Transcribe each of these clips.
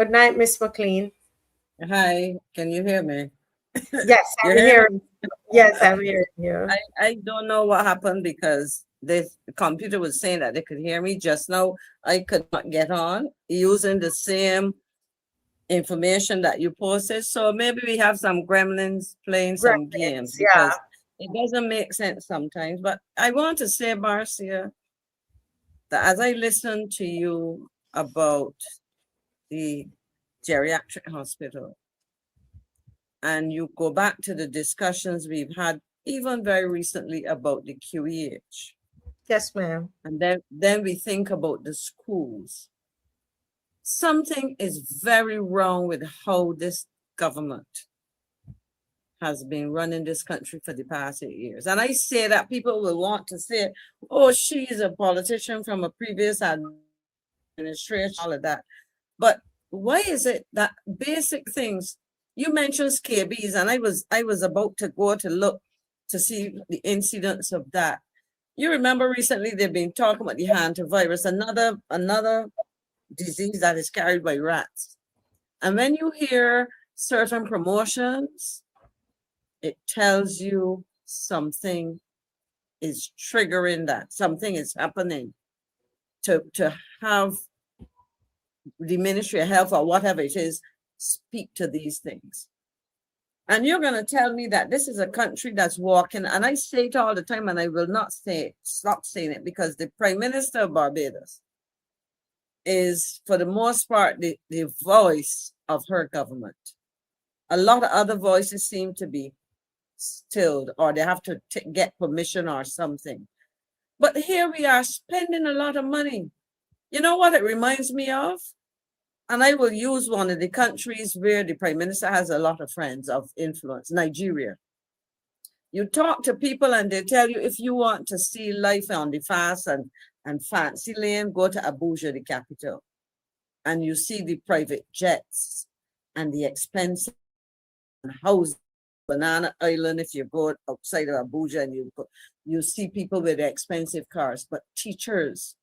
Good night, Miss McClean. Hi, can you hear me? Yes, You I'm hear hearing. me? Yes, I'm hearing you. I don't know what happened because the computer was saying that they could hear me just now. I could not get on using the same information that you posted. So maybe we have some gremlins playing some games Gremlins, yeah. because it doesn't make sense sometimes. But I want to say, Marcia, that as I listen to you about the geriatric hospital, and you go back to the discussions we've had even very recently about the QEH, Yes, ma'am. and then we think about the schools. Something is very wrong with how this government has been running this country for the past 8 years. And I say that people will want to say, oh, she's a politician from a previous administration, all of that. But why is it that basic things, you mentioned scabies, and I was about to go to look to see the incidence of that. You remember recently they've been talking about the hantavirus, another disease that is carried by rats. And when you hear certain promotions, it tells you something is triggering that, something is happening to have the Ministry of Health or whatever it is speak to these things. And you're going to tell me that this is a country that's walking, and I say it all the time, and I will not stop saying it, because the Prime Minister of Barbados is, for the most part, the voice of her government. A lot of other voices seem to be stilled, or they have to get permission or something. But here we are spending a lot of money. You know what it reminds me of? And I will use one of the countries where the Prime Minister has a lot of friends of influence, Nigeria. You talk to people and they tell you, if you want to see life on the fast and fancy lane, go to Abuja, the capital. And you see the private jets and the expensive house, Banana Island. If you go outside of Abuja and you see people with expensive cars, but teachers,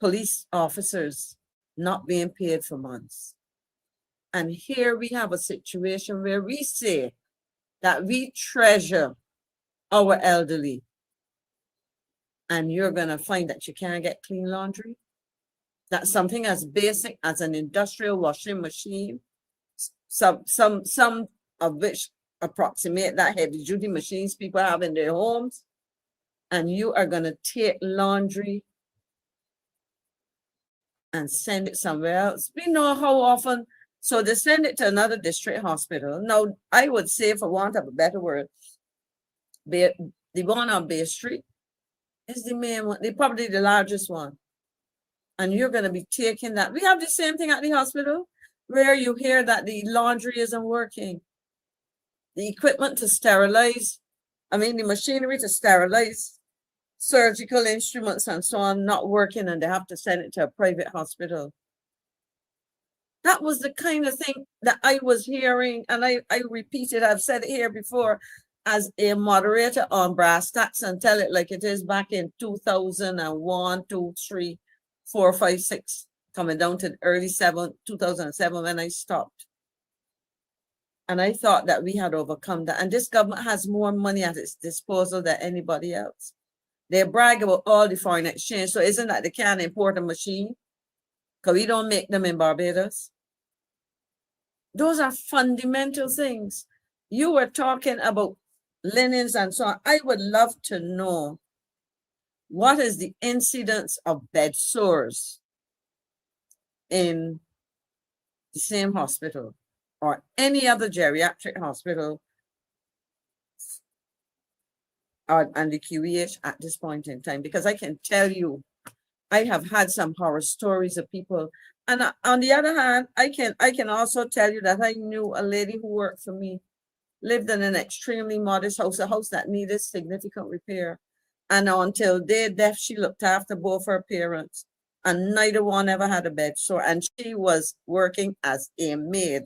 police officers not being paid for months. And here we have a situation where we say that we treasure our elderly, and you're going to find that you can't get clean laundry. That's something as basic as an industrial washing machine, some of which approximate that heavy duty machines people have in their homes, and you are going to take laundry and send it somewhere else. We know how often, so they send it to another district hospital. Now, I would say, for want of a better word, the one on Bay Street is the main one, probably the largest one. And you're going to be taking that. We have the same thing at the hospital, where you hear that the laundry isn't working. The equipment to sterilize, the machinery to sterilize surgical instruments and so on, not working, and they have to send it to a private hospital. That was the kind of thing that I was hearing, and I repeat it, I've said it here before, as a moderator on Brass Tacks, and tell it like it is, back in 2001, 2, 3, 4, 5, 6, coming down to early 2007 when I stopped. And I thought that we had overcome that. And this government has more money at its disposal than anybody else. They brag about all the foreign exchange. So isn't that they can't import a machine? Because we don't make them in Barbados. Those are fundamental things. You were talking about linens and so on. I would love to know, what is the incidence of bed sores in the same hospital or any other geriatric hospital and the QEH at this point in time? Because I can tell you, I have had some horror stories of people. And on the other hand, I can also tell you that I knew a lady who worked for me, lived in an extremely modest house, a house that needed significant repair. And until their death, she looked after both her parents, and neither one ever had a bed sore. And she was working as a maid,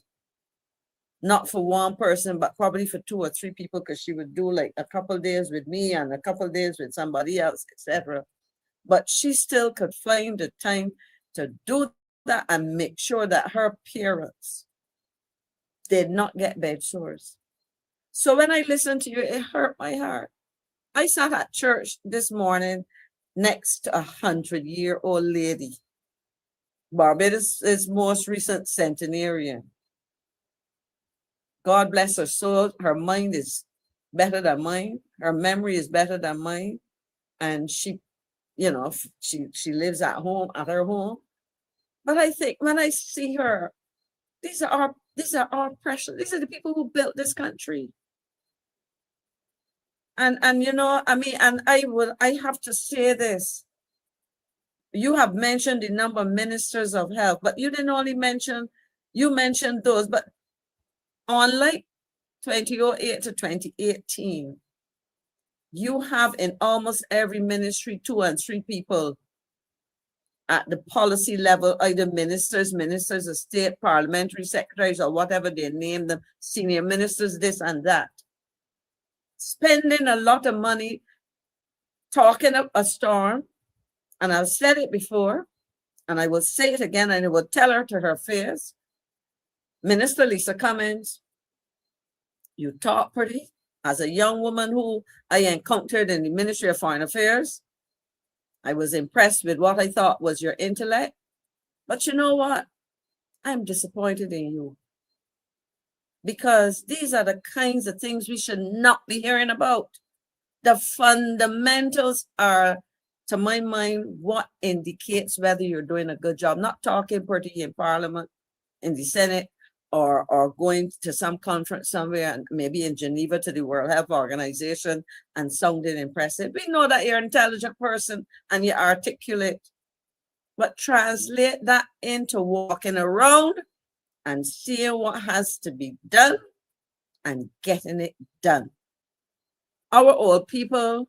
not for one person, but probably for 2 or 3 people, because she would do like a couple days with me and a couple days with somebody else, etc. But she still could find the time to do that and make sure that her parents did not get bed sores. So when I listened to you, it hurt my heart. I sat at church this morning next to 100-year-old lady. Barbados' most recent centenarian. God bless her soul. Her mind is better than mine. Her memory is better than mine. And she, she lives at her home. But I think when I see her, these are our precious. These are the people who built this country. And I have to say this. You have mentioned the number of ministers of health, but you didn't only mention, you mentioned those, but unlike 2008 to 2018, you have in almost every ministry 2 and 3 people at the policy level, either ministers of state, parliamentary secretaries, or whatever they name them, senior ministers, this and that. Spending a lot of money talking up a storm, and I've said it before, and I will say it again, and I will tell her to her face. Minister Lisa Cummins, you talk pretty. As a young woman who I encountered in the Ministry of Foreign Affairs, I was impressed with what I thought was your intellect. But you know what? I'm disappointed in you. Because these are the kinds of things we should not be hearing about. The fundamentals are, to my mind, what indicates whether you're doing a good job. Not talking pretty in Parliament, in the Senate, or going to some conference somewhere, maybe in Geneva to the World Health Organization, and sounding impressive. We know that you're an intelligent person and you articulate, but translate that into walking around and seeing what has to be done and getting it done. Our old people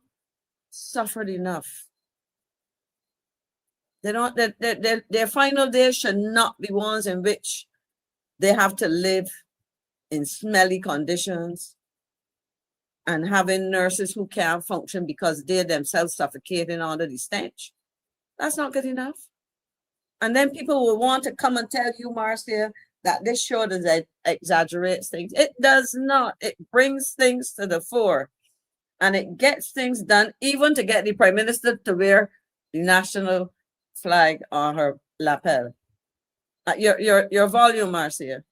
suffered enough. Their final days should not be ones in which they have to live in smelly conditions and having nurses who can't function because they themselves suffocating under the stench. That's not good enough. And then people will want to come and tell you, Marcia, that this show does exaggerates things. It does not. It brings things to the fore. And it gets things done, even to get the Prime Minister to wear the national flag on her lapel. Your volume, Marcia.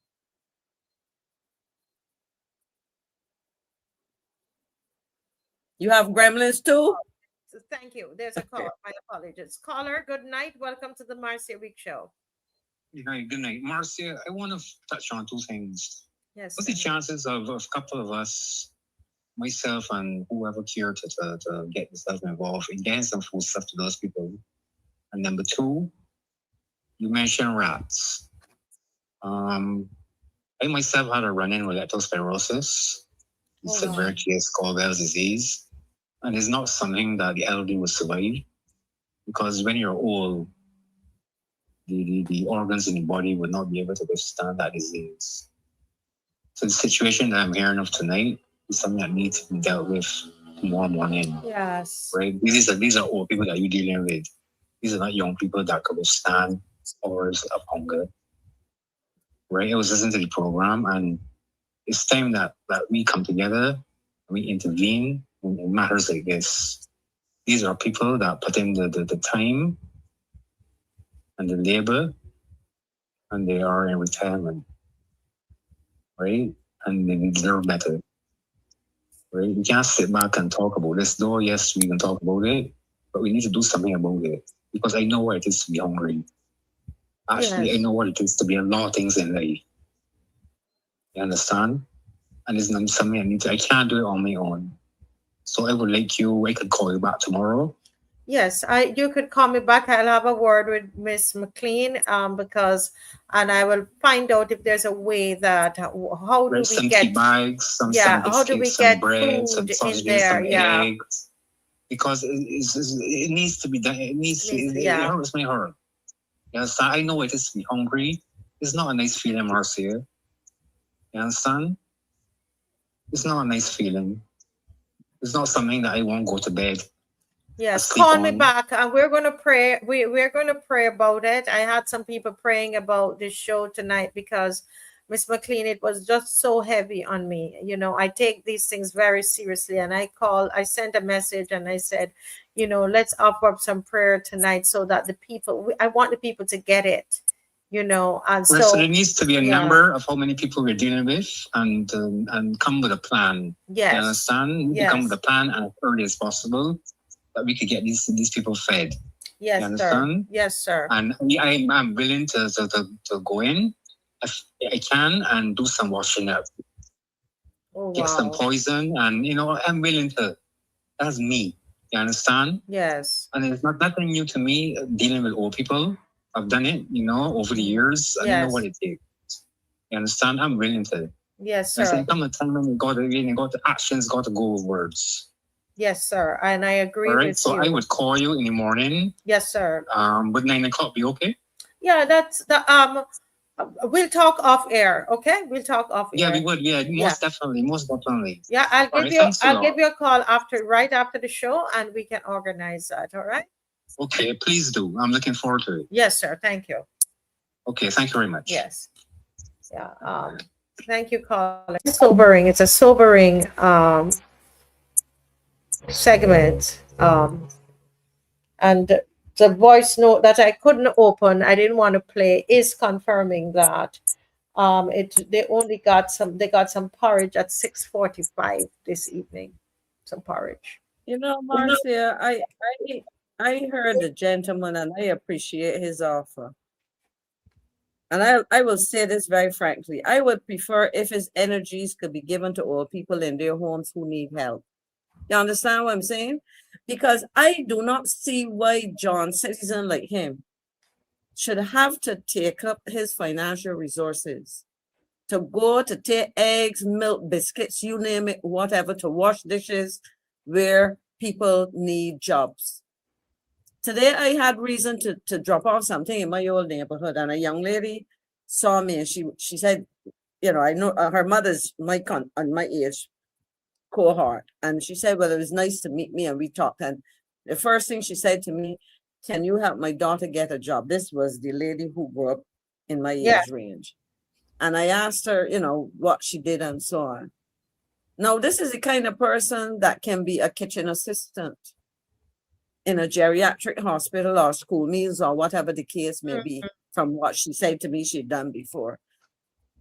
You have gremlins too? So thank you. There's a call. My apologies. Caller, good night. Welcome to the Marcia Week Show. Good night. Marcia, I want to touch on 2 things. Yes. What's the chances of a couple of us, myself and whoever care to get themselves involved in getting some food stuff to those people? And number 2, you mentioned rats. I myself had a run-in with leptospirosis, severe case called Bell's disease. And it's not something that the elderly will survive, because when you're old, the organs in the body will not be able to withstand that disease. So the situation that I'm hearing of tonight is something that needs to be dealt with tomorrow morning. Yes. Right? These are old people that you're dealing with. These are not young people that could withstand hours of hunger. Right? I was listening to the program, and it's time that we come together and we intervene in matters like this. These are people that put in the time and the labor, and they are in retirement, right? And they deserve better, right? We can't sit back and talk about this, though. Yes, we can talk about it, but we need to do something about it, because I know what it is to be hungry. Actually, yes. I know what it is to be a lot of things in life. You understand? And it's not something I can't do it on my own. So I would like I could call you back tomorrow. Yes, you could call me back. I'll have a word with Miss McClean, and I will find out if there's a way that how do we get bags, how do we get bread, food in there? Yeah, eggs, because it needs to be done. It hurts my heart. You understand? I know it is to be hungry. It's not a nice feeling, Marcia. You understand? It's not a nice feeling. It's not something that I won't go to bed Yes, speak call me on. back, and we're going to pray. We're going to pray about it. I had some people praying about this show tonight because Miss McClean, it was just so heavy on me. You know, I take these things very seriously, and I sent a message, and I said, you know, let's offer up some prayer tonight so that the people. I want the people to get it. You know, and Well, so so there needs to be a yeah. number of how many people we're dealing with, and come with a plan. Yes. You understand? Yes. Come with a plan and as early as possible that we could get these people fed. Yes, you understand? sir. Yes, sir. And I'm willing to go in if I can and do some washing up. Oh, Get some wow. poison, and you know, I'm willing to. That's me. You understand? Yes. And it's nothing new to me dealing with old people. I've done it, you know, over the years. I know what it takes. You understand? I'm willing to. Yes, I sir. said, come a time when you got to actions, got to go with words. Yes, sir. And I agree All right. with So you. I would call you in the morning. Yes, sir. Would 9 o'clock be okay? Yeah, that's the we'll talk off air, okay? We'll talk off air. Yeah, we would. Yeah, most definitely. Most definitely. Yeah, I'll give you a call right after the show, and we can organize that. All right? Okay, please do. I'm looking forward to it. Yes, sir. Thank you. Okay, thank you very much. Yes. Yeah. Thank you, caller. It's sobering. It's a sobering segment. And the voice note that I couldn't open, I didn't want to play, is confirming that they got some porridge at 6:45 this evening. Some porridge. You know, Marcia, I heard the gentleman and I appreciate his offer. And I will say this very frankly. I would prefer if his energies could be given to all people in their homes who need help. You understand what I'm saying? Because I do not see why John, citizen like him, should have to take up his financial resources to go to take eggs, milk, biscuits, you name it, whatever, to wash dishes where people need jobs. Today, I had reason to drop off something in my old neighborhood, and a young lady saw me, and she said, you know, I know her mother's my age cohort, and she said, well, it was nice to meet me, and we talked. And the first thing she said to me, can you help my daughter get a job? This was the lady who grew up in my age range. And I asked her, you know, what she did and so on. Now, this is the kind of person that can be a kitchen assistant in a geriatric hospital or school meals or whatever the case may be, from what she said to me she'd done before.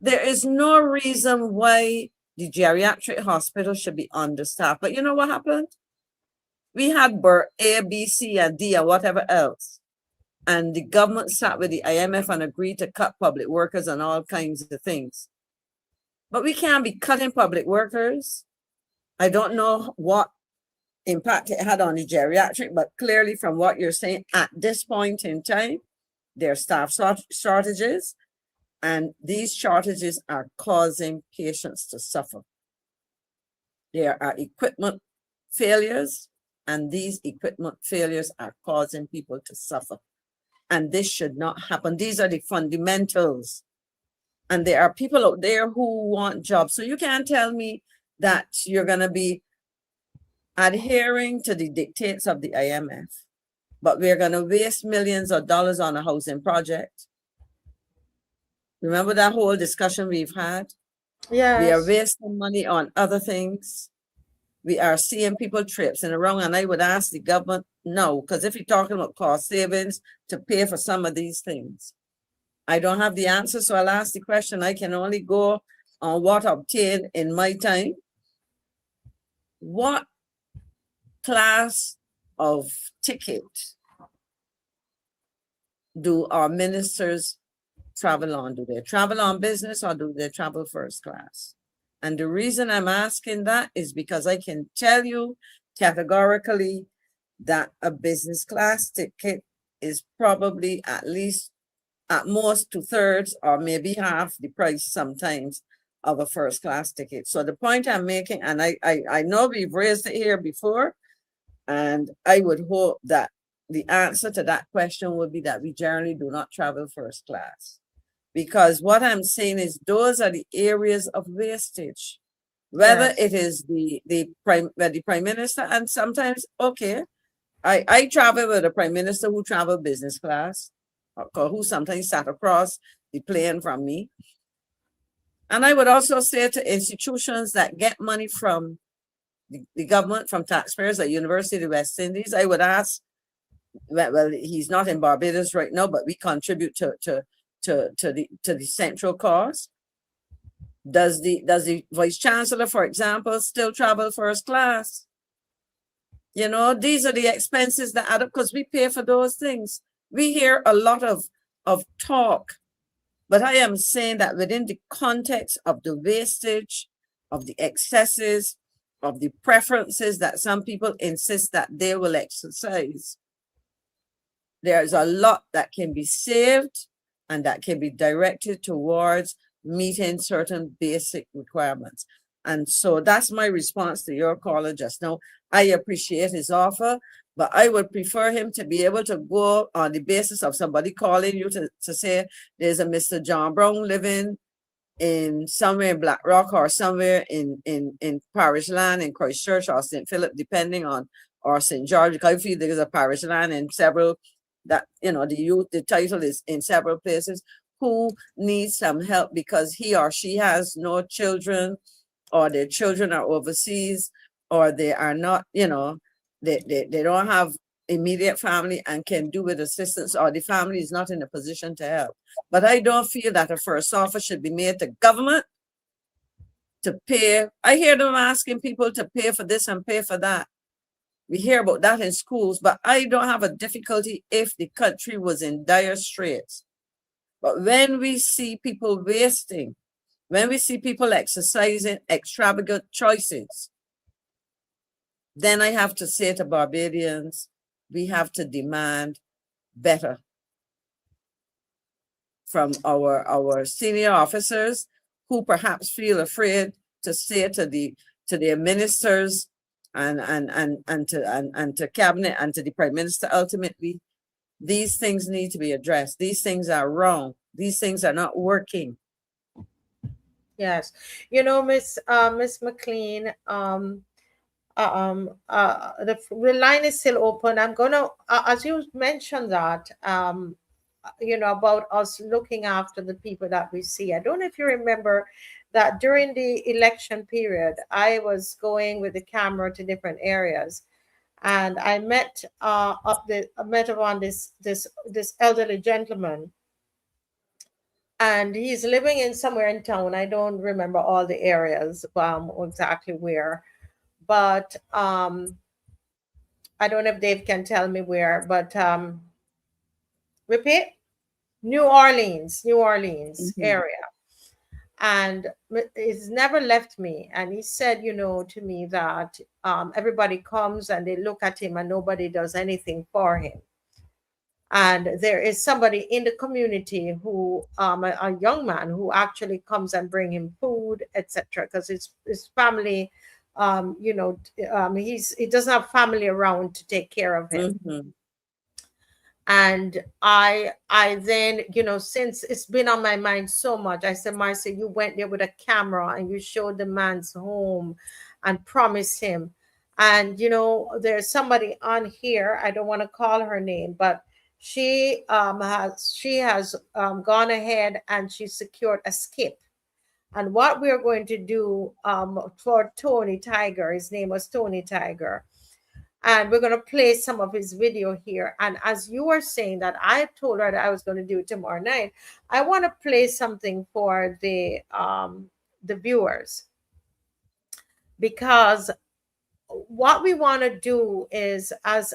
There is no reason why the geriatric hospital should be understaffed. But you know what happened? We had A, B, C, and D, and whatever else. And the government sat with the IMF and agreed to cut public workers and all kinds of things. But we can't be cutting public workers. I don't know what impact it had on the geriatric, but clearly from what you're saying, at this point in time, there are staff shortages, and these shortages are causing patients to suffer. There are equipment failures, and these equipment failures are causing people to suffer. And this should not happen. These are the fundamentals. And there are people out there who want jobs. So you can't tell me that you're going to be adhering to the dictates of the IMF, but we're going to waste millions of dollars on a housing project. Remember that whole discussion we've had? Yeah. We are wasting money on other things. We are seeing people trips in the wrong, and I would ask the government, no, because if you're talking about cost savings to pay for some of these things, I don't have the answer, so I'll ask the question. I can only go on what obtained in my time. What class of ticket do our ministers travel on? Do they travel on business or do they travel first class? And the reason I'm asking that is because I can tell you categorically that a business class ticket is probably at most 2/3 or maybe half the price sometimes of a first class ticket. So the point I'm making, and I know we've raised it here before, and I would hope that the answer to that question would be that we generally do not travel first class. Because what I'm saying is those are the areas of wastage. Whether it is the prime minister, and sometimes, okay, I travel with a prime minister who traveled business class, who sometimes sat across the plane from me. And I would also say to institutions that get money from the government, from taxpayers, like University of the West Indies, I would ask, well, he's not in Barbados right now, but we contribute to the central cause. Does the vice chancellor, for example, still travel first class? You know, these are the expenses that add up because we pay for those things. We hear a lot of talk, but I am saying that within the context of the wastage, of the excesses, of the preferences that some people insist that they will exercise, there's a lot that can be saved and that can be directed towards meeting certain basic requirements. And so that's my response to your caller just now. I appreciate his offer, but I would prefer him to be able to go on the basis of somebody calling you to say there's a Mr. John Brown living in somewhere in Black Rock or somewhere in Parish Land, in Christchurch or St. Philip, depending on, or St. George, because I feel there's a Parish Land in several, that, you know, the title is in several places, who needs some help because he or she has no children, or their children are overseas, or they are not, you know, they don't have immediate family and can do with assistance, or the family is not in a position to help. But I don't feel that a first offer should be made to government to pay. I hear them asking people to pay for this and pay for that. We hear about that in schools, but I don't have a difficulty if the country was in dire straits. But when we see people wasting, when we see people exercising extravagant choices, then I have to say to Barbadians, we have to demand better from our senior officers who perhaps feel afraid to say to their ministers and to cabinet and to the prime minister. Ultimately, these things need to be addressed. These things are wrong. These things are not working. Yes, you know, Miss McClean, the line is still open. I'm gonna, as you mentioned that, you know, about us looking after the people that we see. I don't know if you remember that during the election period, I was going with the camera to different areas, and I met upon this elderly gentleman, and he's living in somewhere in town. I don't remember all the areas, exactly where, but I don't know if Dave can tell me where, but repeat. New Orleans area. And it's never left me. And he said, you know, to me that everybody comes and they look at him and nobody does anything for him. And there is somebody in the community who, a young man who actually comes and bring him food, etc. Because his family, you know, he doesn't have family around to take care of him. Mhm. And I then, you know, since it's been on my mind so much, I said, Marcia, you went there with a camera and you showed the man's home and promised him. And, you know, there's somebody on here, I don't want to call her name, but she has gone ahead and she secured a skip. And what we're going to do for Tony Tiger, his name was Tony Tiger, and we're going to play some of his video here. And as you were saying that, I told her that I was going to do it tomorrow night, I want to play something for the viewers, because what we want to do is, as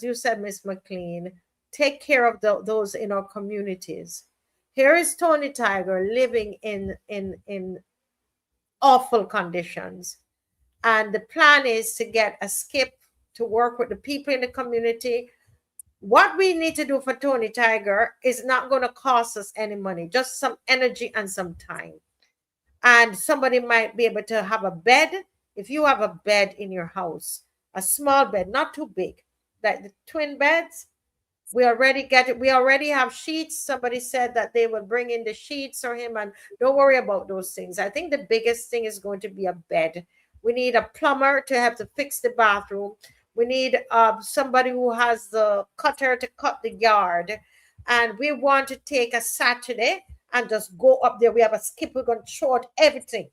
you said, Miss McClean, take care of those in our communities. Here is Tony Tiger living in awful conditions, and the plan is to get a skip to work with the people in the community. What we need to do for Tony Tiger is not going to cost us any money, just some energy and some time. And somebody might be able to have a bed. If you have a bed in your house, a small bed, not too big, like the twin beds, we already get it. We already have sheets. Somebody said that they will bring in the sheets for him, and don't worry about those things. I think the biggest thing is going to be a bed. We need a plumber to have to fix the bathroom. We need somebody who has the cutter to cut the yard. And we want to take a Saturday and just go up there. We have a skip. We're going to throw out everything.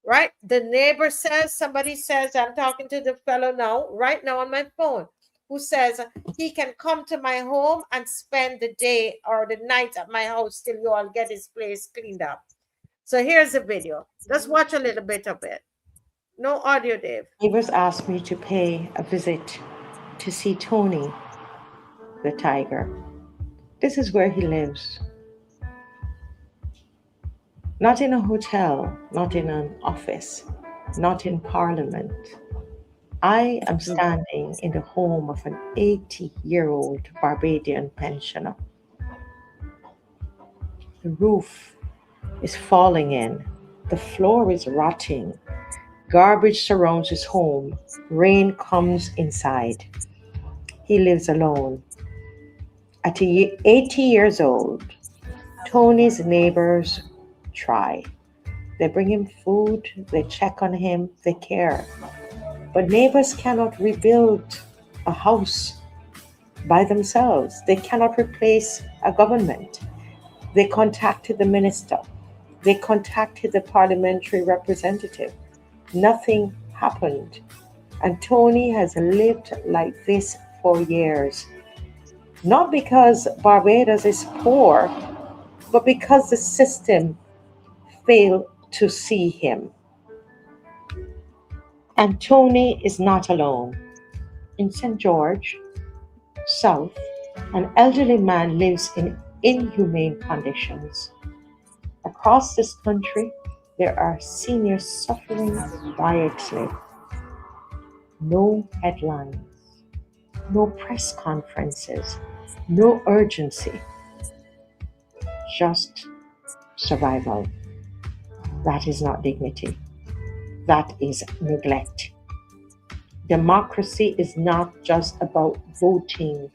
Right? The neighbor says, somebody says, I'm talking to the fellow now, right now on my phone, who says he can come to my home and spend the day or the night at my house till you all get his place cleaned up. So here's the video. Let's watch a little bit of it. No audio, Dave. Neighbors asked me to pay a visit to see Tony, the tiger. This is where he lives. Not in a hotel, not in an office, not in parliament. I am standing in the home of an 80-year-old Barbadian pensioner. The roof is falling in. The floor is rotting. Garbage surrounds his home. Rain comes inside. He lives alone. At 80 years old, Tony's neighbors try. They bring him food, they check on him, they care. But neighbors cannot rebuild a house by themselves. They cannot replace a government. They contacted the minister. They contacted the parliamentary representative. Nothing happened. And Tony has lived like this for years. Not because Barbados is poor, but because the system failed to see him. And Tony is not alone. In St. George, South, an elderly man lives in inhumane conditions. Across this country, there are seniors suffering quietly. No headlines, no press conferences, no urgency, just survival. That is not dignity. That is neglect. Democracy is not just about voting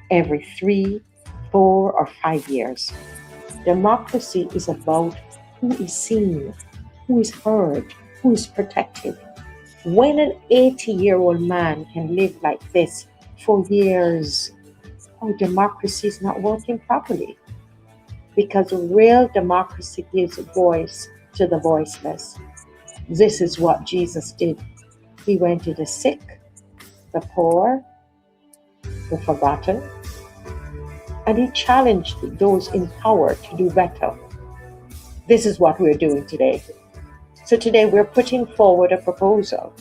every 3, 4, or 5 years. Democracy is about who is seen, who is heard, who is protected. When an 80-year-old man can live like this for years, our democracy is not working properly. Because real democracy gives a voice to the voiceless. This is what Jesus did. He went to the sick, the poor, the forgotten, and he challenged those in power to do better. This is what we're doing today. So today we're putting forward a proposal,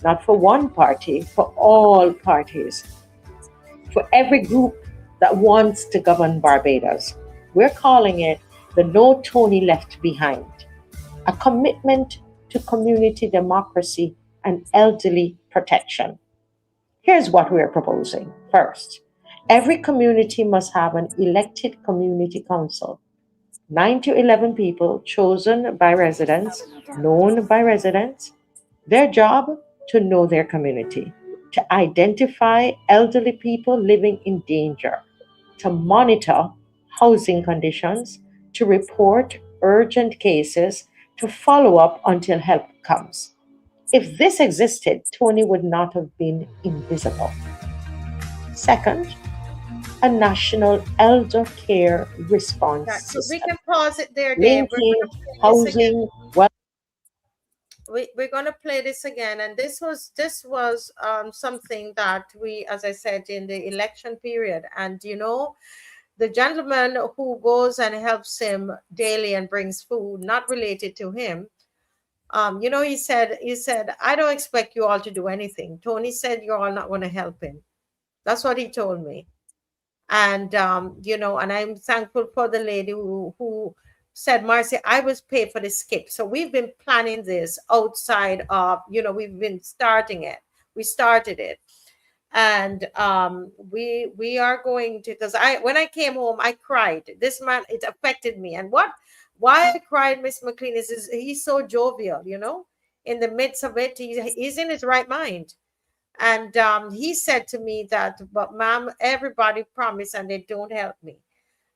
not for one party, for all parties, for every group that wants to govern Barbados. We're calling it the No Tony Left Behind, a commitment to community democracy and elderly protection. Here's what we're proposing. First, every community must have an elected community council, 9 to 11 people chosen by residents, known by residents. Their job to know their community, to identify elderly people living in danger, to monitor housing conditions, to report urgent cases, to follow up until help comes. If this existed, Tony would not have been invisible. Second, a national elder care response So we system, can pause it there, Dave. linking housing, We're going to play this again, and this was something that we, as I said, in the election period, and the gentleman who goes and helps him daily and brings food, not related to him, he said, I don't expect you all to do anything. Tony said you're all not going to help him. That's what he told me. And and I'm thankful for the lady who said, Marcy, I was paid for the skip. So we've been planning this outside of, we've been starting it. We started it. And we are going to, because when I came home, I cried. This man, it affected me. And why I cried, Miss McClean, is he's so jovial, in the midst of it, he's in his right mind. And he said to me that, but ma'am, everybody promised and they don't help me.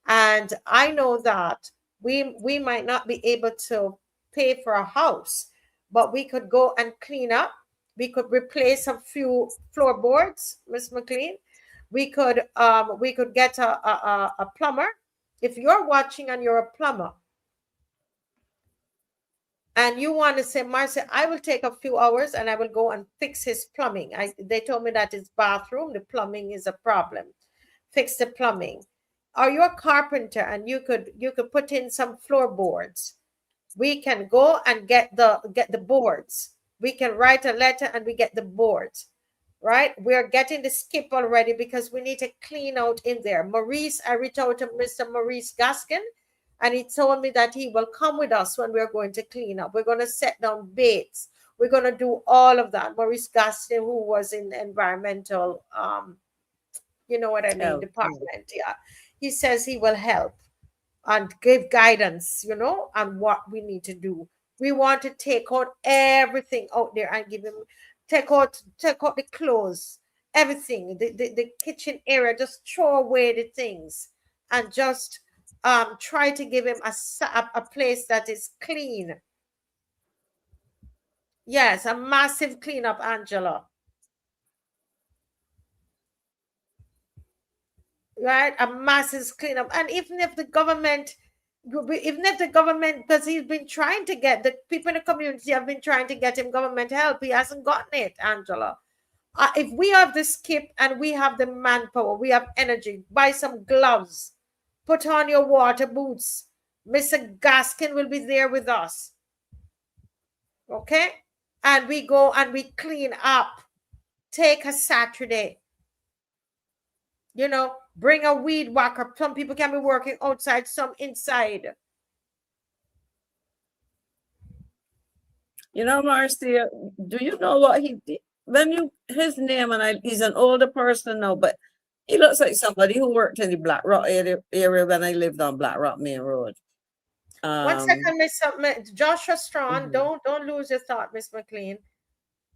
And I know that we might not be able to pay for a house, but we could go and clean up. We could replace a few floorboards, Miss McClean. We could get a plumber. If you're watching and you're a plumber, and you want to say, Marcia, I will take a few hours and I will go and fix his plumbing. They told me that his bathroom, the plumbing is a problem. Fix the plumbing. Or you're a carpenter and you could put in some floorboards. We can go and get the boards. We can write a letter and we get the boards. Right? We're getting the skip already because we need to clean out in there. Maurice, I reached out to Mr. Maurice Gaskin, and he told me that he will come with us when we're going to clean up. We're going to set down baits. We're going to do all of that. Maurice Gaskin, who was in environmental, you know what I mean, department. Yeah. He says he will help and give guidance, on what we need to do. We want to take out everything out there and give him, take out the clothes, everything, the kitchen area, just throw away the things and just try to give him a place that is clean. Yes, a massive cleanup, Angela. Right, a massive cleanup. And even if the government, because he's been trying to get, the people in the community have been trying to get him government help, he hasn't gotten it, Angela. If we have the skip and we have the manpower, we have energy, buy some gloves, put on your water boots. Mr. Gaskin will be there with us. Okay? And we go and we clean up. Take a Saturday. Bring a weed whacker. Some people can be working outside, some inside. Marcia, do you know what he did? His name, and he's an older person now, but he looks like somebody who worked in the Black Rock area when I lived on Black Rock Main Road. 1 second, Miss Joshua Strawn. Don't lose your thought, Miss McClean.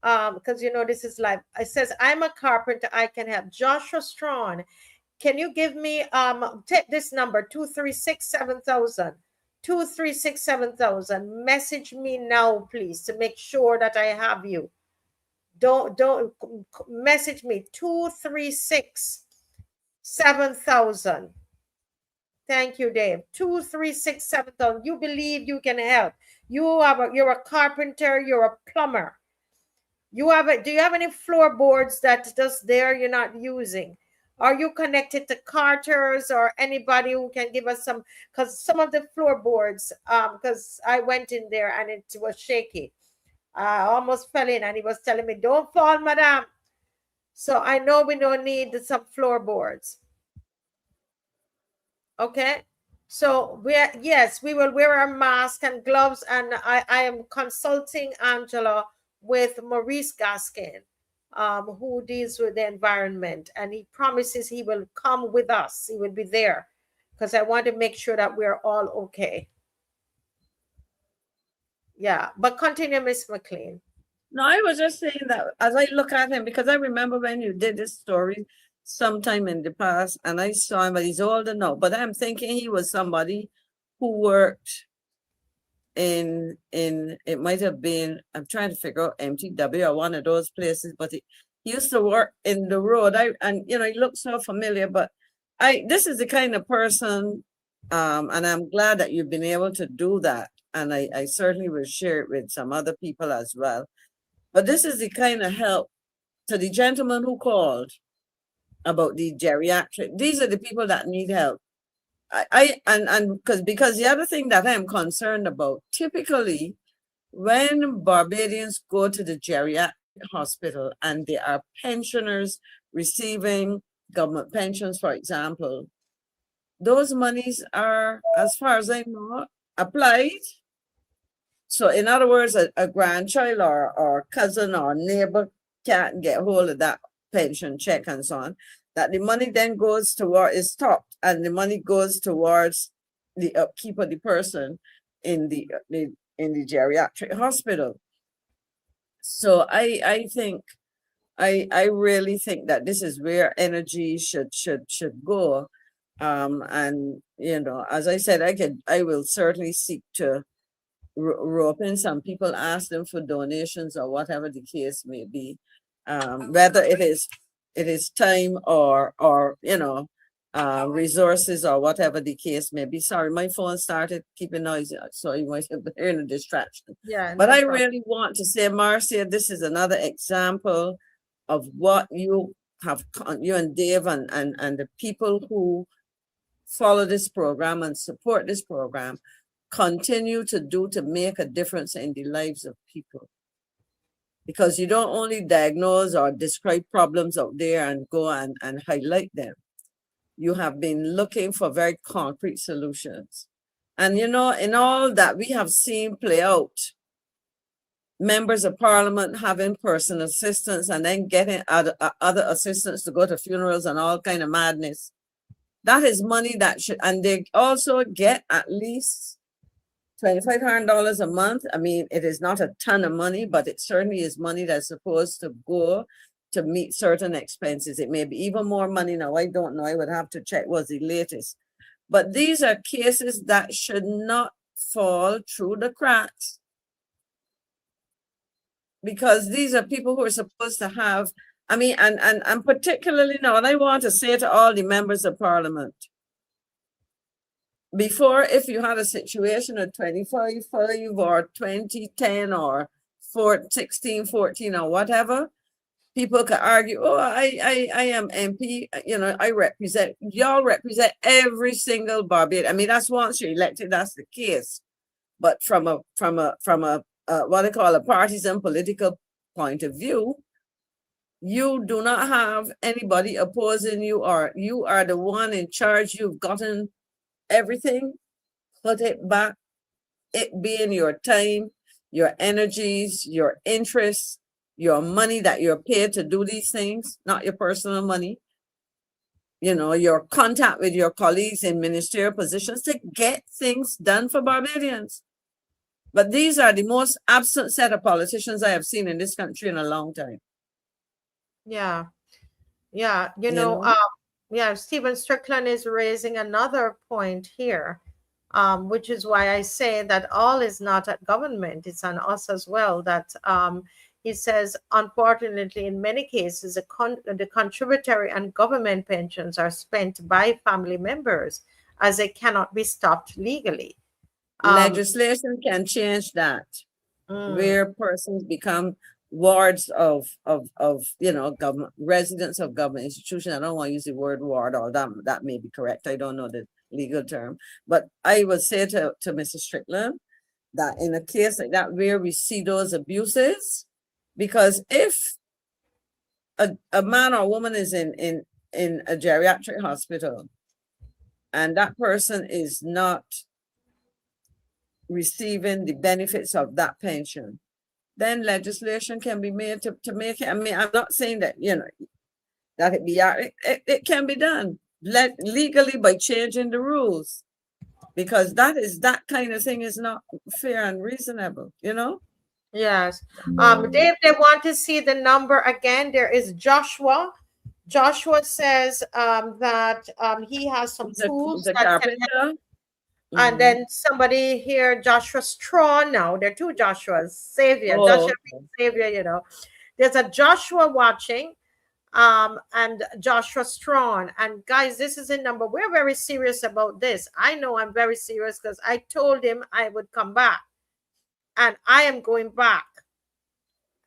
Because this is live. It says, I'm a carpenter, I can help. Joshua Strawn, can you give me take this number 236-7000, 236-7000. Message me now, please, to make sure that I have you. Don't message me 236-7000. Thank you, Dave. 236-7000. You believe you can help. You're a carpenter, you're a plumber. Do you have any floorboards that just there you're not using? Are you connected to carters or anybody who can give us some? Because some of the floorboards, because I went in there and it was shaky. I almost fell in and he was telling me, don't fall, madam. So I know we don't need some floorboards. Okay. So we will wear our mask and gloves, and I am consulting Angela with Maurice Gaskin, who deals with the environment, and he promises he will come with us. He will be there because I want to make sure that we're all okay. Yeah, but continue, Miss McClean. No, I was just saying that as I look at him, because I remember when you did this story sometime in the past, and I saw him, but he's older now. But I'm thinking he was somebody who worked in it might have been, I'm trying to figure out, MTW or one of those places, but he used to work in the road. He looks so familiar, but this is the kind of person, and I'm glad that you've been able to do that. And I certainly will share it with some other people as well. But this is the kind of help to the gentleman who called about the geriatric. These are the people that need help. Because the other thing that I'm concerned about, typically when Barbadians go to the geriatric hospital and they are pensioners receiving government pensions, for example, those monies are, as far as I know, applied. So in other words, a grandchild or cousin or neighbor can't get hold of that pension check and so on. That the money then goes toward, is stopped, and the money goes towards the upkeep of the person in the geriatric hospital. So I think, I really think that this is where energy should go. And as I said, I will certainly seek to rope in. Some people ask them for donations or whatever the case may be, whether it is time or resources or whatever the case may be. Sorry, my phone started keeping noisy, so you might have been hearing a distraction. Yeah, But no I problem. really want to say, Marcia, this is another example of what you have, you and Dave and the people who follow this program and support this program continue to do to make a difference in the lives of people. Because you don't only diagnose or describe problems out there and go and highlight them. You have been looking for very concrete solutions. And in all that we have seen play out, members of parliament having personal assistants and then getting other assistants to go to funerals and all kind of madness. That is money that should, and they also get at least $2,500 a month. I mean, it is not a ton of money, but it certainly is money that's supposed to go to meet certain expenses. It may be even more money now. I don't know. I would have to check what's the latest. But these are cases that should not fall through the cracks. Because these are people who are supposed to have, I mean, and particularly now, and I want to say to all the members of parliament, before, if you had a situation of 25/5 or 20/10 or 16/14 or whatever, people could argue, oh, I am MP, I represent, y'all represent every single Barbadian. I mean, that's once you're elected, that's the case. But from a what I call a partisan political point of view, you do not have anybody opposing you, or you are the one in charge. You've gotten everything, put it back, it being your time, your energies, your interests, your money that you're paid to do these things, not your personal money. Your contact with your colleagues in ministerial positions to get things done for Barbadians. But these are the most absent set of politicians I have seen in this country in a long time. Yeah. Stephen Strickland is raising another point here, which is why I say that all is not at government, it's on us as well. That he says, unfortunately, in many cases, the contributory and government pensions are spent by family members as they cannot be stopped legally. Legislation can change that, where persons become wards of government, residents of government institutions. I don't want to use the word ward, or that may be correct. I don't know the legal term, but I would say to Mr. Strickland that in a case like that where we see those abuses, because if a man or woman is in a geriatric hospital and that person is not receiving the benefits of that pension, then legislation can be made to make it. I mean, I'm not saying that, that it can be done legally by changing the rules, because that kind of thing is not fair and reasonable, Yes. Dave, they want to see the number again. There is Joshua. Joshua says that he has some tools the that carpenter. can, and then somebody here, Joshua Strawn. Now there are two Joshuas. Savior, Joshua Savior. There's a Joshua watching, and Joshua Strawn. And guys, this is a number. We're very serious about this. I know I'm very serious because I told him I would come back, and I am going back.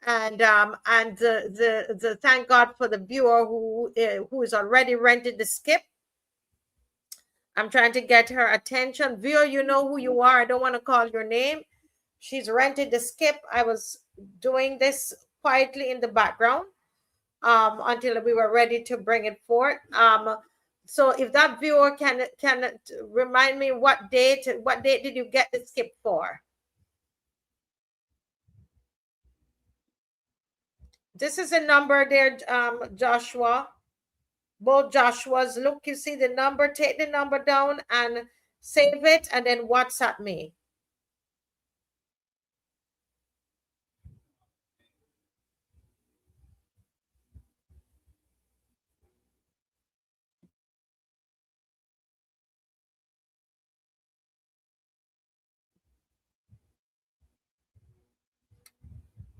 And the thank God for the viewer who is already rented the skip. I'm trying to get her attention. Viewer, you know who you are. I don't want to call your name. She's rented the skip. I was doing this quietly in the background until we were ready to bring it forth. So if that viewer can remind me what date did you get the skip for? This is a number there, Joshua. Both Joshuas. Look, you see the number. Take the number down and save it, and then WhatsApp me.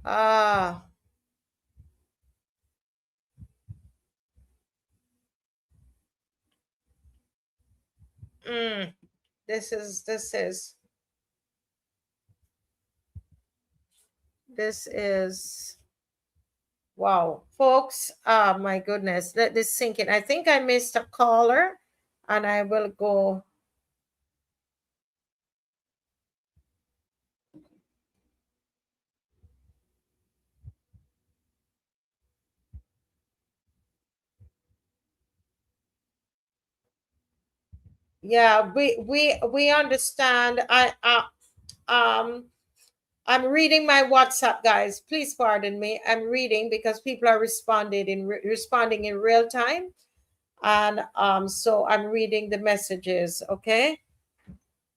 Ah, mm, this is wow, folks. My goodness, let this sink in. I think I missed a caller, and I will go. Yeah, we understand. Um I'm reading my WhatsApp, guys. Please pardon me. I'm reading because people are responding in real time, and so I'm reading the messages. Okay,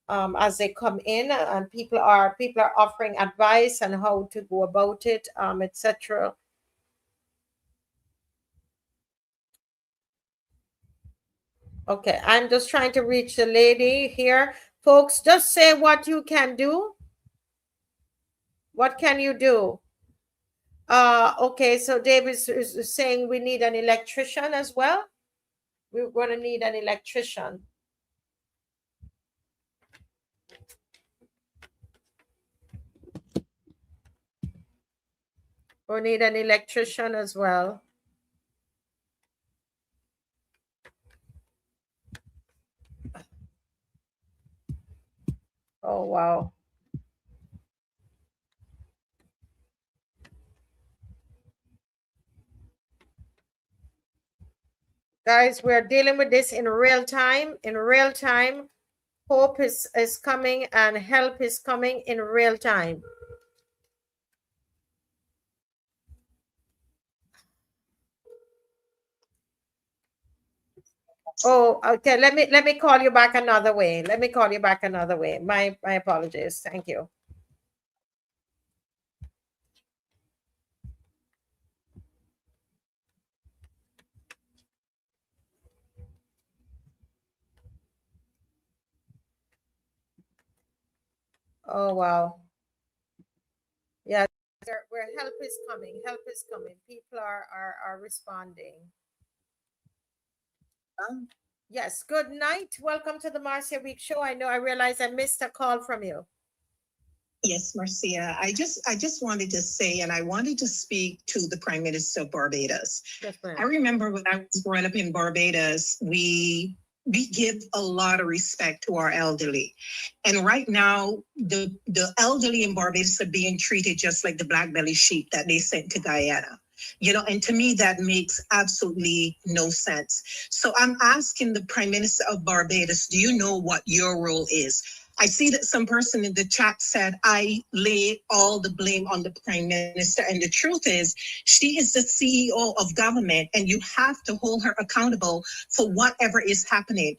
as they come in, and people are offering advice on how to go about it, etc. Okay, I'm just trying to reach the lady here, folks. Just say what you can do. What can you do? Okay, so David is saying we need an electrician as well. We're going to need an electrician. We need an electrician as well. Oh, wow. Guys, we're dealing with this in real time. In real time, hope is coming and help is coming in real time. Oh, okay. Let me call you back another way. Let me call you back another way. My apologies. Thank you. Oh, wow. Yeah, where help is coming. Help is coming. People are responding. Yes. Good night. Welcome to the Marcia Week Show. I realize I missed a call from you. Yes, Marcia. I just wanted to say, and I wanted to speak to the Prime Minister of Barbados. Yes, ma'am. I remember when I was growing up in Barbados, we give a lot of respect to our elderly. And right now, the elderly in Barbados are being treated just like the black belly sheep that they sent to Guyana. You know, and to me, that makes absolutely no sense. So I'm asking the Prime Minister of Barbados, do you know what your role is? I see that some person in the chat said, I lay all the blame on the Prime Minister. And the truth is, she is the CEO of government, and you have to hold her accountable for whatever is happening.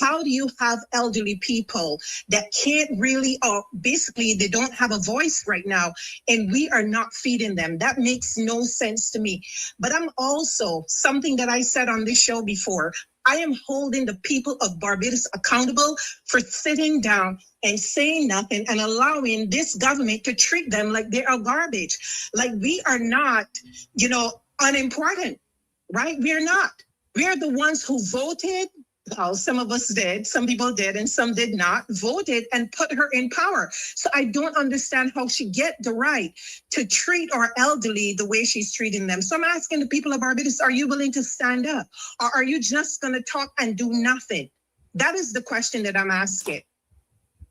How do you have elderly people that can't really, or basically they don't have a voice right now, and we are not feeding them? That makes no sense to me. But I'm also, something that I said on this show before, I am holding the people of Barbados accountable for sitting down and saying nothing and allowing this government to treat them like they are garbage. Like we are not, unimportant, right? We're not. We're the ones who voted. Well, some of us did, some people did, and some did not, voted and put her in power. So I don't understand how she get the right to treat our elderly the way she's treating them. So I'm asking the people of Barbados, are you willing to stand up? Or are you just going to talk and do nothing? That is the question that I'm asking.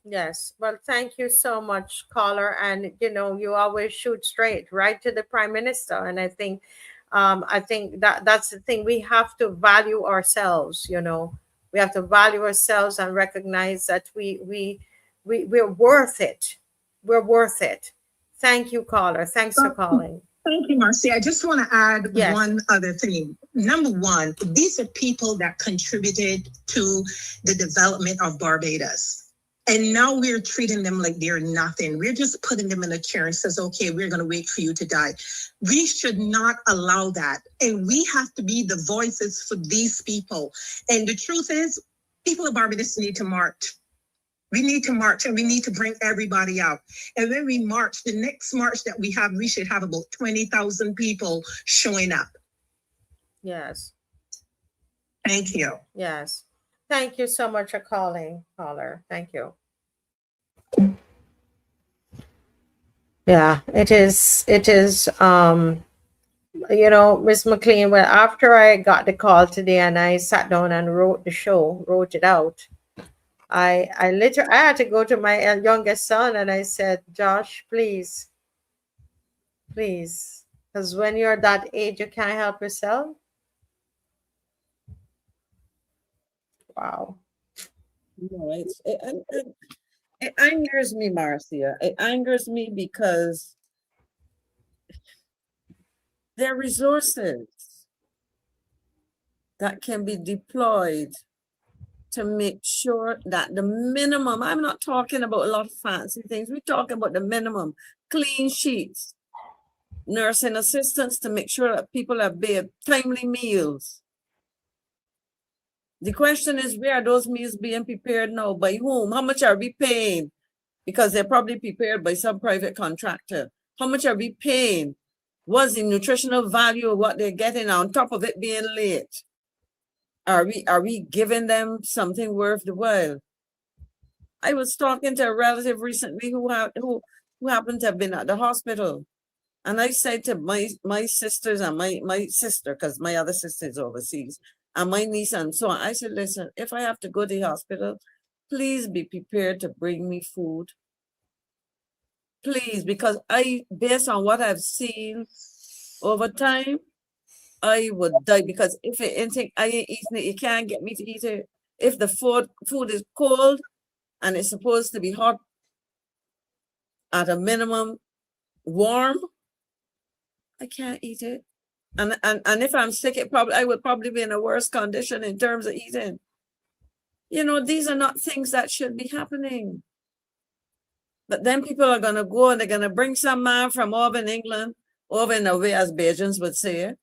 Yes. Well, thank you so much, caller. And, you always shoot straight, right to the Prime Minister. And I think that's the thing. We have to value ourselves, We have to value ourselves and recognize that we're worth it. We're worth it. Thank you, caller. Thanks for calling. Thank you, Marcy. I just want to add one other thing. Number one, these are people that contributed to the development of Barbados. And now we're treating them like they're nothing. We're just putting them in a chair and says, okay, we're going to wait for you to die. We should not allow that. And we have to be the voices for these people. And the truth is, people of Barbados need to march. We need to march, and we need to bring everybody out. And when we march, the next march that we have, we should have about 20,000 people showing up. Yes. Thank you. Yes. Thank you so much for calling, caller. Thank you. Yeah, it is. Miss McClean, well, after I got the call today and I sat down and wrote it out, I had to go to my youngest son and I said, Josh, please, because when you're that age, you can't help yourself. Wow. No, it angers me, Marcia. It angers me because there are resources that can be deployed to make sure that the minimum, I'm not talking about a lot of fancy things, we're talking about the minimum, clean sheets, nursing assistants to make sure that people have timely meals. The question is, where are those meals being prepared now? By whom? How much are we paying? Because they're probably prepared by some private contractor. How much are we paying? What's the nutritional value of what they're getting on top of it being late? Are we giving them something worth the while? I was talking to a relative recently who happened to have been at the hospital. And I said to my sisters and my sister, because my other sister is overseas, and my niece and so on, I said, listen, if I have to go to the hospital, please be prepared to bring me food. Please, because based on what I've seen over time, I would die, because if anything I ain't eating it, you can't get me to eat it. If the food is cold and it's supposed to be hot, at a minimum warm, I can't eat it. And if I'm sick, I would probably be in a worse condition in terms of eating. These are not things that should be happening. But then people are going to go and they're going to bring some man from over in England, over in a way, as Bajans would say,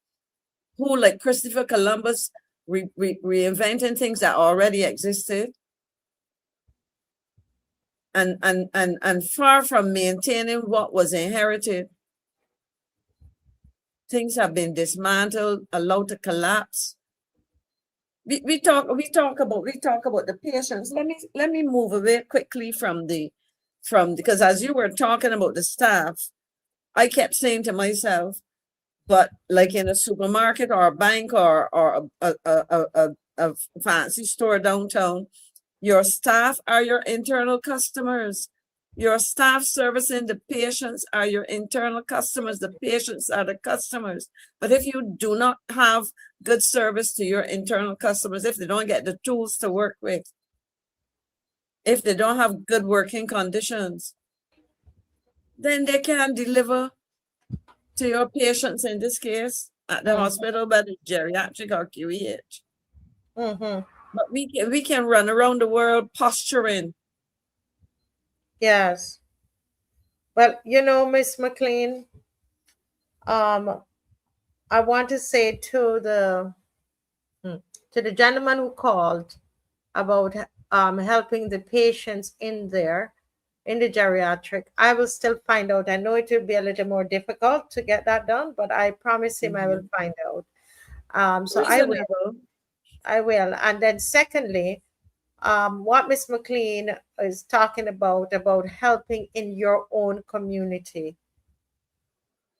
who, like Christopher Columbus, reinventing things that already existed. And far from maintaining what was inherited, things have been dismantled, allowed to collapse. We talk about the patients. Let me move away quickly from because as you were talking about the staff, I kept saying to myself, but like in a supermarket or a bank or a fancy store downtown, your staff are your internal customers. Your staff servicing the patients are your internal customers. The patients are the customers. But if you do not have good service to your internal customers, if they don't get the tools to work with, if they don't have good working conditions, then they can't deliver to your patients, in this case, at the hospital, but the geriatric or QEH. But we can run around the world posturing. Yes. Well, Miss McClean, I want to say to the gentleman who called about helping the patients in the geriatric, I will still find out. I know it will be a little more difficult to get that done, but I promise him I will find out. So I will. And then secondly, what Miss McClean is talking about helping in your own community.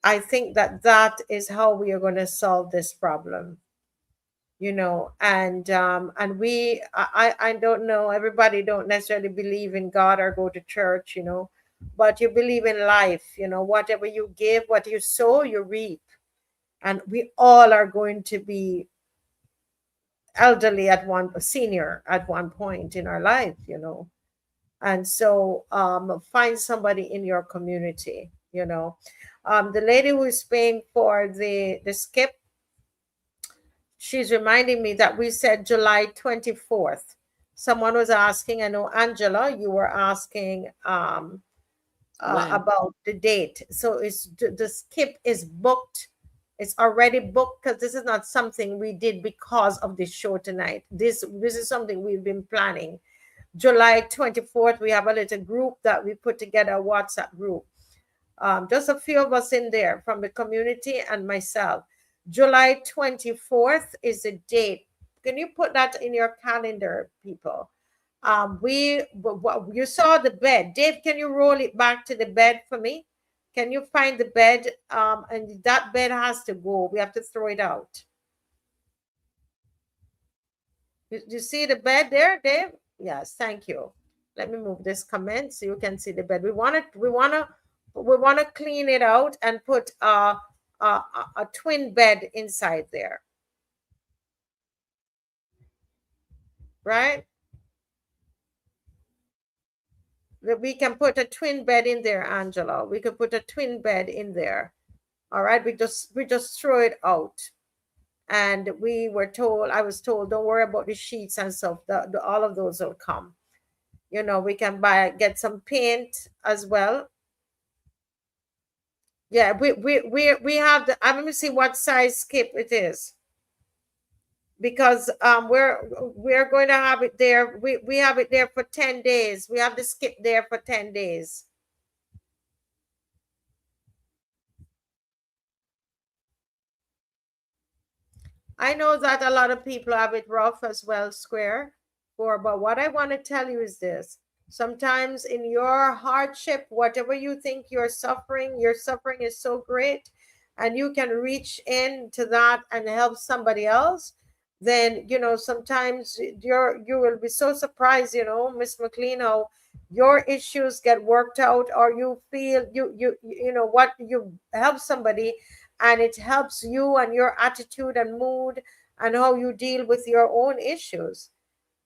I think that is how we are going to solve this problem. And I don't know, everybody don't necessarily believe in God or go to church, but you believe in life, whatever you give, what you sow, you reap. And we all are going to be elderly senior at one point in our life, and so find somebody in your community. The lady who is paying for the skip, she's reminding me that we said July 24th. Someone was asking, I know Angela, you were asking about the date. So the skip is booked. It's already booked, because this is not something we did because of this show tonight. This is something we've been planning. July 24th, we have a little group that we put together, a WhatsApp group. Just a few of us in there from the community and myself. July 24th is the date. Can you put that in your calendar, people? You saw the bed. Dave, can you roll it back to the bed for me? Can you find the bed? And that bed has to go. We have to throw it out. You see the bed there, Dave? Yes, thank you. Let me move this comment so you can see the bed. We want to clean it out and put a twin bed inside there. Right? We can put a twin bed in there, Angela. We could put a twin bed in there. All right, we just throw it out. And I was told, don't worry about the sheets and stuff. All of those will come. You know, we can get some paint as well. Yeah, we have the. Let me see what size skip it is. Because we're going to have it there. We have it there for 10 days. We have the skip there for 10 days. I know that a lot of people have it rough as well, Square. But what I want to tell you is this. Sometimes in your hardship, whatever you think your suffering is so great, and you can reach into that and help somebody else, then, you know, sometimes you will be so surprised, you know, Miss McClean, how your issues get worked out, or you feel you know what, you help somebody and it helps you and your attitude and mood and how you deal with your own issues.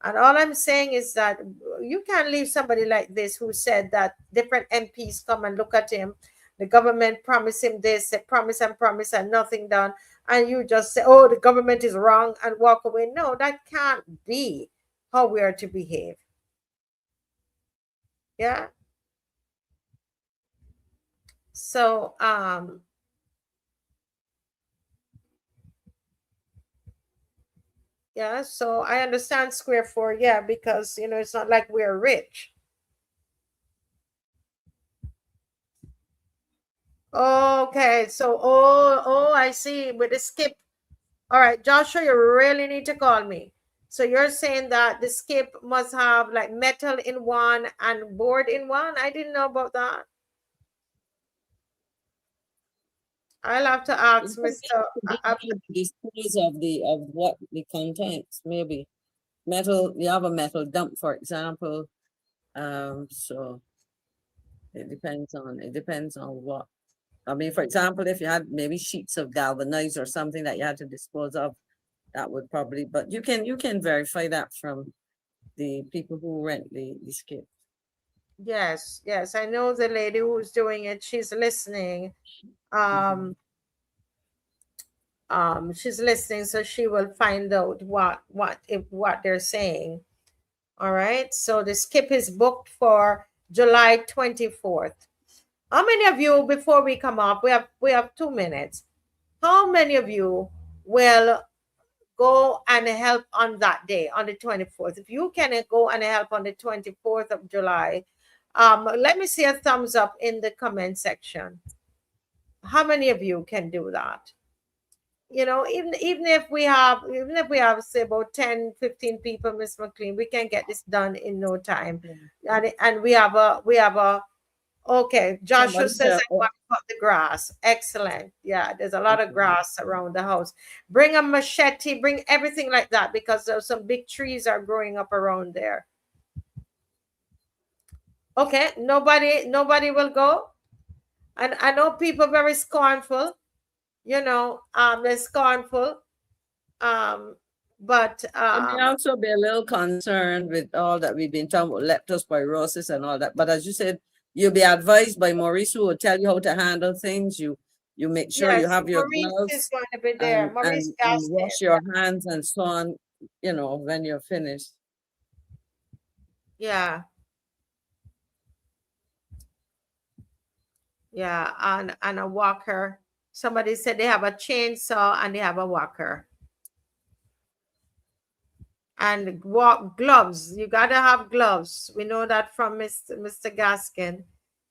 And all I'm saying is that you can't leave somebody like this, who said that different MPs come and look at him. The government promised him this, they promise and nothing done. And you just say, oh, the government is wrong, and walk away. No, that can't be how we are to behave. Yeah. So, yeah, so I understand Square 4, yeah, because, you know, it's not like we're rich. Okay, so I see with the skip. All right, Joshua, you really need to call me. So you're saying that the skip must have like metal in one and board in one? I didn't know about that. I'll have to ask Mr. The size of what the contents, maybe metal. You have a metal dump, for example. So it depends on what. I mean, for example, if you had maybe sheets of galvanized or something that you had to dispose of, that would probably. But you can verify that from the people who rent the skip. Yes, I know the lady who's doing it. She's listening. She's listening, so she will find out what they're saying. All right, so the skip is booked for July 24th. How many of you, before we come up, we have 2 minutes, how many of you will go and help on that day, on the 24th? If you can go and help on the 24th of July, let me see a thumbs up in the comment section. How many of you can do that? You know, even if we have say about 10-15 people, Miss McClean, we can get this done in no time. And we have a okay, Joshua says I want to cut the grass. Excellent. Yeah, there's a lot of grass around the house. Bring a machete, bring everything like that, because there's some big trees are growing up around there. Okay, nobody will go. And I know people are very scornful, you know, they're scornful. But I may also be a little concerned with all that we've been talking about, leptospirosis and all that. But as you said, you'll be advised by Maurice, who will tell you how to handle things. You make sure you have your Maurice gloves is going to be there. and wash your hands and so on, you know, when you're finished. Yeah. Yeah, and a walker. Somebody said they have a chainsaw and they have a walker. And walk gloves. You gotta have gloves. We know that from Mr. Gaskin.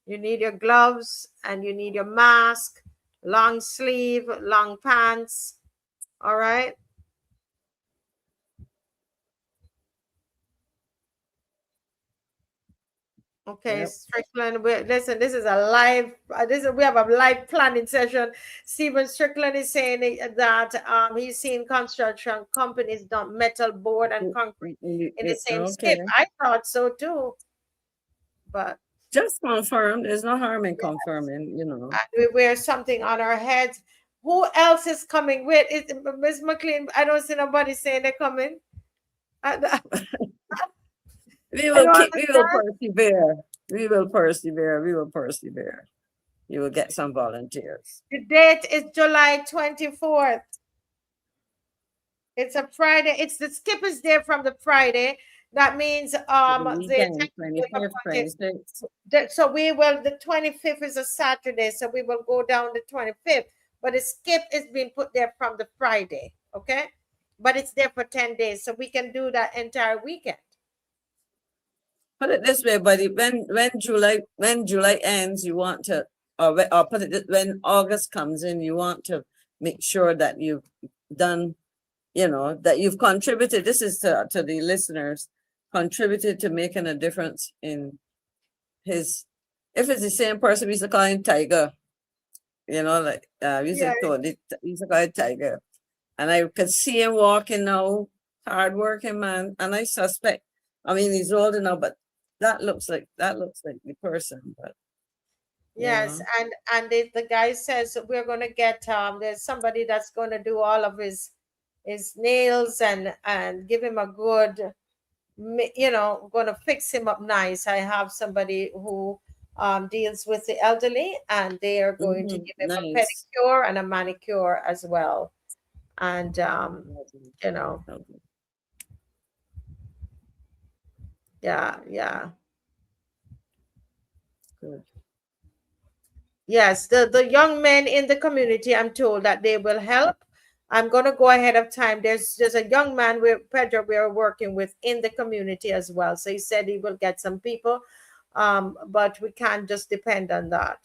You need your gloves and you need your mask, long sleeve, long pants. All right. Okay, Yep. Strickland. Listen, this is a live. We have a live planning session. Stephen Strickland is saying that he's seen construction companies dump metal board and concrete in the same skip. Okay. I thought so too, but Just confirm. There's no harm in confirming, you know. we wear something on our heads. Who else is coming with? Is Miss McClean? I don't see nobody saying they're coming. We will don't persevere. We will persevere. We will persevere. You will get some volunteers. The date is July 24th. It's a Friday. It's the skip is there from the Friday. That means The weekend, 25th, 26th. so we will, the 25th is a Saturday, so we will go down the 25th. But the skip is being put there from the Friday, okay? But it's there for 10 days, so we can do that entire weekend. Put it this way, buddy. When July ends, you want to, or put it when August comes in, you want to make sure that you've done, you know, that you've contributed. This is to the listeners, contributed to making a difference in his. If it's the same person, we used to call him Tiger. You know, like we used to call him Tiger, and I could see him walking now, hardworking man, and I suspect. I mean, he's old enough, but that looks like the person. But yes, and the guy says we're gonna get there's somebody that's gonna do all of his nails and give him a good, you know, gonna fix him up nice. I have somebody who deals with the elderly, and they are going to give him a pedicure and a manicure as well. And you know, yeah. Good. Yes, the young men in the community, I'm told that they will help. I'm going to go ahead of time. There's a young man Pedro we are working with in the community as well. So he said he will get some people, but we can't just depend on that.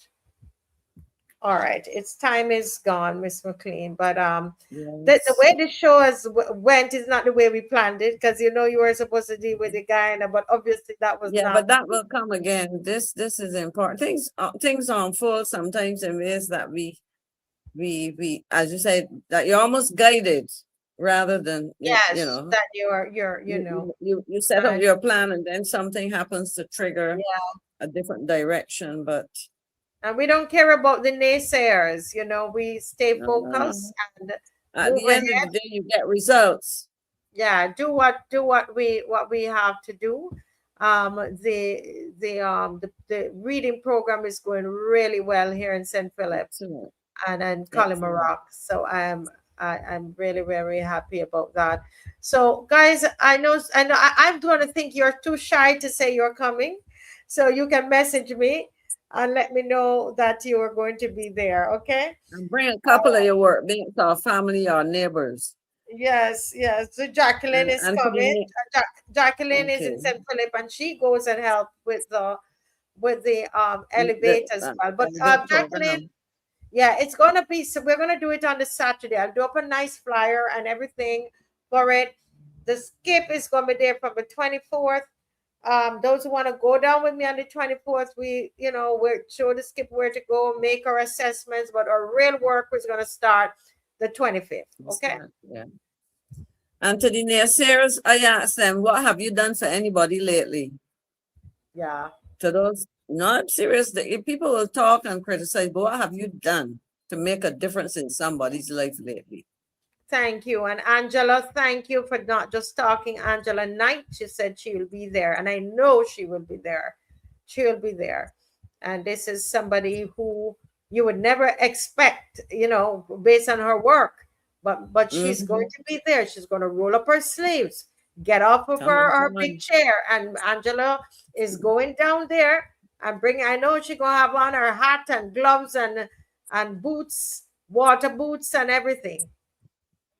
All right, its time is gone, Miss McClean. But the way the show went is not the way we planned it, because you know you were supposed to deal with the Guyana, but obviously that was not. But that will come again. This is important. Things unfold sometimes in ways that we as you said, that you're almost guided rather than you know that you're you know you set up your plan and then something happens to trigger a different direction. But and we don't care about the naysayers, you know, we stay focused and at the end of the day you get results. Yeah, do what we have to do. The reading program is going really well here in St. Philip and in Collimarock. So I'm really very happy about that. So guys, I know I'm going to think you're too shy to say you're coming, so you can message me and let me know that you are going to be there. Okay, and bring a couple of your workmates or family or neighbors. Yes. So Jacqueline is coming. Jacqueline is in St. Philip, and she goes and help with the elevators as well. But Jacqueline, it's gonna be. So we're gonna do it on the Saturday. I'll do up a nice flyer and everything for it. The skip is gonna be there from the 24th. Those who want to go down with me on the 24th, we'll show the skip where to go, make our assessments, but our real work is gonna start the 25th. Okay. Yeah. And to the naysayers, I asked them, what have you done for anybody lately? Yeah. To those, no, I'm serious. People will talk and criticize, but what have you done to make a difference in somebody's life lately? Thank you. And Angela, thank you for not just talking. Angela Knight, she said she will be there. And I know she will be there. She will be there. And this is somebody who you would never expect, based on her work. But she's going to be there. She's going to roll up her sleeves, get off of her big chair. And Angela is going down there and I know she's going to have on her hat and gloves and boots, water boots and everything.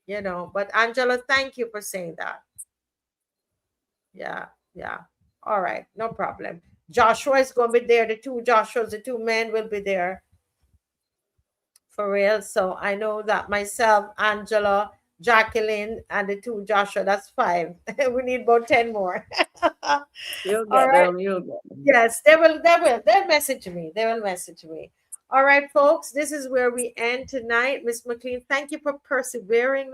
But Angela, thank you for saying that. Yeah. All right, no problem. Joshua is going to be there. The two Joshuas, the two men will be there for real. So I know that myself, Angela, Jacqueline, and the two Joshua, that's 5. We need about 10 more. You'll All get right. them. You'll get them. Yes, they'll message me. They will message me. All right, folks, this is where we end tonight. Miss McClean, thank you for persevering.